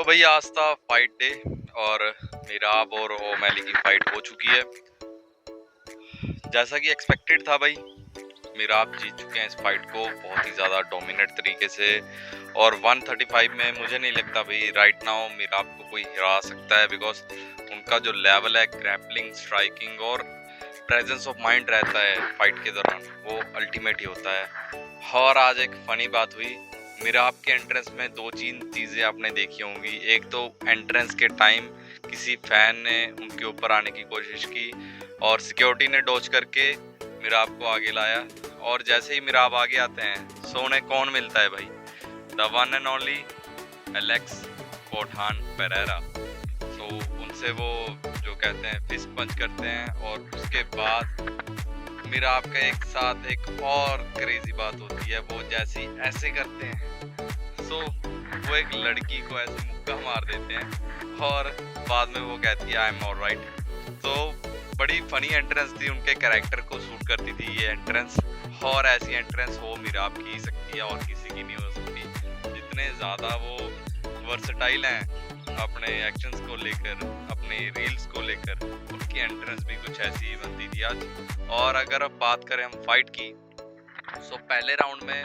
तो भैया आज था फाइट डे और मिराब और ओमैली की फाइट हो चुकी है। जैसा कि एक्सपेक्टेड था भाई, मिराब जीत चुके हैं इस फाइट को बहुत ही ज़्यादा डोमिनेट तरीके से। और 135 में मुझे नहीं लगता भाई राइट नाउ मिराब को कोई हरा सकता है, बिकॉज उनका जो लेवल है ग्रैपलिंग, स्ट्राइकिंग और प्रेजेंस ऑफ माइंड रहता है फाइट के दौरान, वो अल्टीमेट ही होता है। और आज एक फनी बात हुई, मिराब के एंट्रेंस में दो तीन चीज़ें आपने देखी होंगी। एक तो एंट्रेंस के टाइम किसी फैन ने उनके ऊपर आने की कोशिश की और सिक्योरिटी ने डॉज करके मिराब को आगे लाया। और जैसे ही मिराब आगे आते हैं सो उन्हें कौन मिलता है भाई, the one and only Alex Poatan Pereira. So उनसे वो जो कहते हैं फिस्ट पंच करते हैं और उसके बाद मिराब का एक साथ एक और क्रेजी बात होती है, वो जैसे ही ऐसे करते हैं सो वो एक लड़की को ऐसे मुक्का मार देते हैं और बाद में वो कहती है आई एम ऑलराइट। तो बड़ी फनी एंट्रेंस थी, उनके कैरेक्टर को सूट करती थी ये एंट्रेंस। और ऐसी एंट्रेंस हो मिराब की ही सकती है और किसी की नहीं हो सकती। जितने ज़्यादा वो वर्सेटाइल हैं अपने एक्शंस को लेकर, अपने रील्स को लेकर, उनकी एंट्रेंस भी कुछ ऐसी ही बनती थी आज। और अगर अब बात करें हम फाइट की, सो पहले राउंड में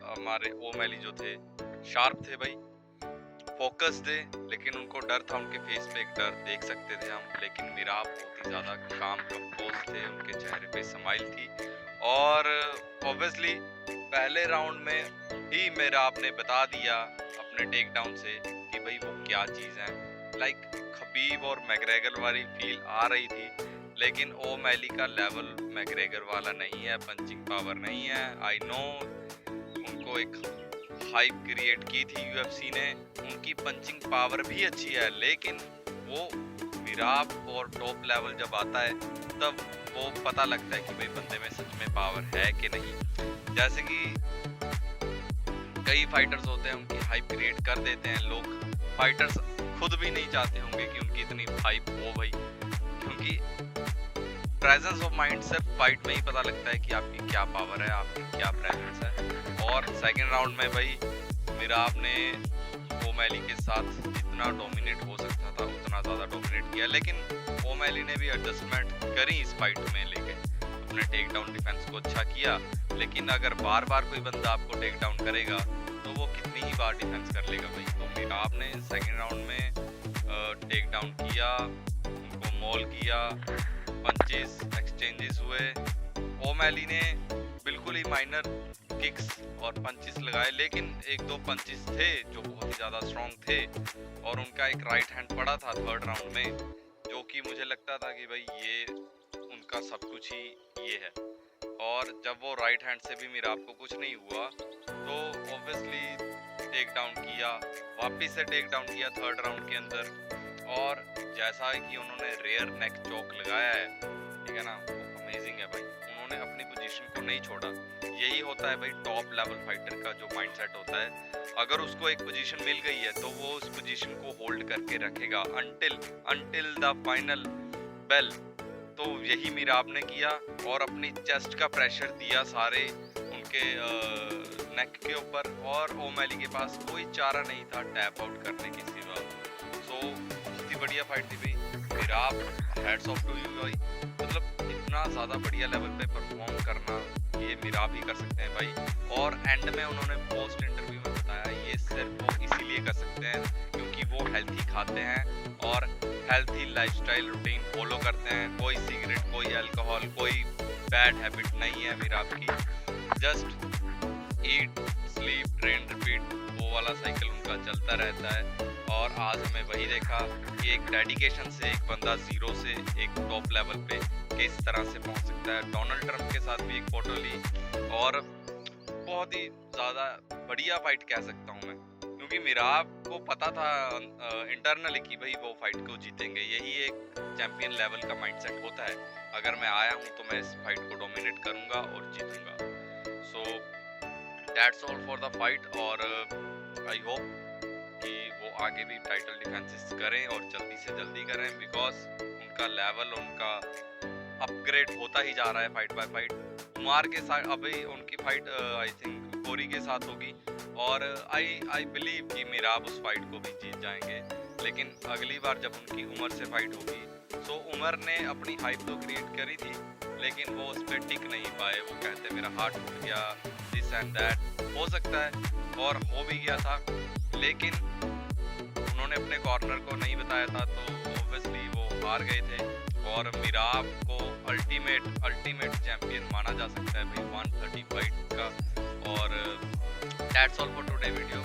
हमारे ओमैली जो थे शार्प थे भाई, फोकस थे, लेकिन उनको डर था, उनके फेस पे एक डर देख सकते थे हम। लेकिन मिराब बहुत ही ज़्यादा काम कंपोज थे, उनके चेहरे पे स्माइल थी। और ऑब्वियसली पहले राउंड में ही मिराब ने बता दिया अपने टेक डाउन से कि भाई वो क्या चीज़ है। लाइक खबीब और मैग्रेगर वाली फील आ रही थी, लेकिन ओमैली का लेवल मैग्रेगर वाला नहीं है, पंचिंग पावर नहीं है। आई नो उनको एक हाइप क्रिएट की थी यूएफसी ने, उनकी पंचिंग पावर भी अच्छी है, लेकिन वो मिराब और टॉप लेवल जब आता है तब वो पता लगता है कि भाई बंदे में सच में पावर है कि नहीं। जैसे कि कई फाइटर्स होते हैं उनकी हाइप क्रिएट कर देते हैं लोग, फाइटर्स खुद भी नहीं चाहते होंगे कि उनकी इतनी हाइप हो भाई, क्योंकि प्रेजेंस ऑफ माइंड सिर्फ फाइट में ही पता लगता है कि आपकी क्या पावर है, आपकी क्या प्रेजेंस है। और सेकंड राउंड में भाई मिराब ने ओमैली के साथ जितना डोमिनेट हो सकता था उतना ज़्यादा डोमिनेट किया, लेकिन ओमैली ने भी एडजस्टमेंट करी इस फाइट में लेके, अपने टेक डाउन डिफेंस को अच्छा किया। लेकिन अगर बार बार कोई बंदा आपको टेक डाउन करेगा तो वो कितनी ही बार डिफेंस कर लेगा भाई। तो मिराब ने सेकेंड राउंड में टेक डाउन किया, उनको मॉल किया, पंचेस एक्सचेंजेस हुए। ओमैली ने बिल्कुल ही माइनर किक्स और पंचेस लगाए, लेकिन एक दो पंचेस थे जो बहुत ही ज़्यादा स्ट्रॉन्ग थे। और उनका एक राइट हैंड पड़ा था थर्ड राउंड में, जो कि मुझे लगता था कि भाई ये उनका सब कुछ ही ये है। और जब वो राइट हैंड से भी मिराब को कुछ नहीं हुआ तो ऑब्वियसली टेक डाउन किया, वापस से टेक डाउन किया थर्ड राउंड के अंदर। और जैसा कि उन्होंने रेयर नेक चॉक लगाया है, ठीक है ना, वो अमेजिंग है भाई। उन्होंने अपनी पोजीशन को नहीं छोड़ा। यही होता है भाई टॉप लेवल फाइटर का जो माइंडसेट होता है, अगर उसको एक पोजीशन मिल गई है तो वो उस पोजीशन को होल्ड करके रखेगा अंटिल द फाइनल बेल। तो यही मिराब ने किया और अपनी चेस्ट का प्रेशर दिया सारे उनके नेक के ऊपर, और ओमैली के पास कोई चारा नहीं था टैप आउट करने के सिवा। सो बहुत ही बढ़िया फाइट थी भाई। मिराब हैट्स ऑफ टू यू भाई, मतलब इतना ज़्यादा बढ़िया लेवल पे परफॉर्म करना ये मिराब ही कर सकते हैं भाई। और एंड में उन्होंने पोस्ट इंटरव्यू में बताया ये सिर्फ वो इसीलिए कर सकते हैं क्योंकि वो हेल्थी खाते हैं और हेल्थी लाइफस्टाइल रूटीन फॉलो करते हैं। कोई सिगरेट, कोई अल्कोहल, कोई बैड हैबिट नहीं है मिराब की। Just eat, sleep, train, repeat, वो वाला साइकिल उनका चलता रहता है। और आज हमें वही देखा कि एक डेडिकेशन से एक बंदा जीरो से एक टॉप लेवल पे किस तरह से पहुंच सकता है। डोनाल्ड ट्रंप के साथ भी एक फोटो ली और बहुत ही ज़्यादा बढ़िया फाइट कह सकता हूँ मैं, क्योंकि मिराब को पता था इंटरनली कि भाई वो फाइट को जीतेंगे। यही एक चैंपियन लेवल का माइंडसेट होता है, अगर मैं आया हूँ तो मैं इस फाइट को डोमिनेट करूँगा और जीतूंगा। So that's all for the fight. और आई होप कि वो आगे भी टाइटल डिफेंसेस करें और जल्दी से जल्दी करें, बिकॉज उनका लेवल उनका अपग्रेड होता ही जा रहा है फाइट बाय फाइट। कुमार के साथ अभी उनकी फाइट आई थिंक कोरी के साथ होगी और आई बिलीव कि मिराब उस फाइट को भी जीत जाएंगे। लेकिन अगली बार जब उनकी उमर से फाइट होगी तो उमर ने अपनी हाइप तो क्रिएट करी थी लेकिन वो उस पर टिक नहीं पाए। वो कहते मेरा हार्ट टूट गया, दिस एंड दैट। हो सकता है और हो भी गया था, लेकिन उन्होंने अपने कॉर्नर को नहीं बताया था तो ऑब्वियसली वो हार गए थे। और मिराब को अल्टीमेट चैंपियन माना जा सकता है भाई 130 फाइट का। और that's all for today video.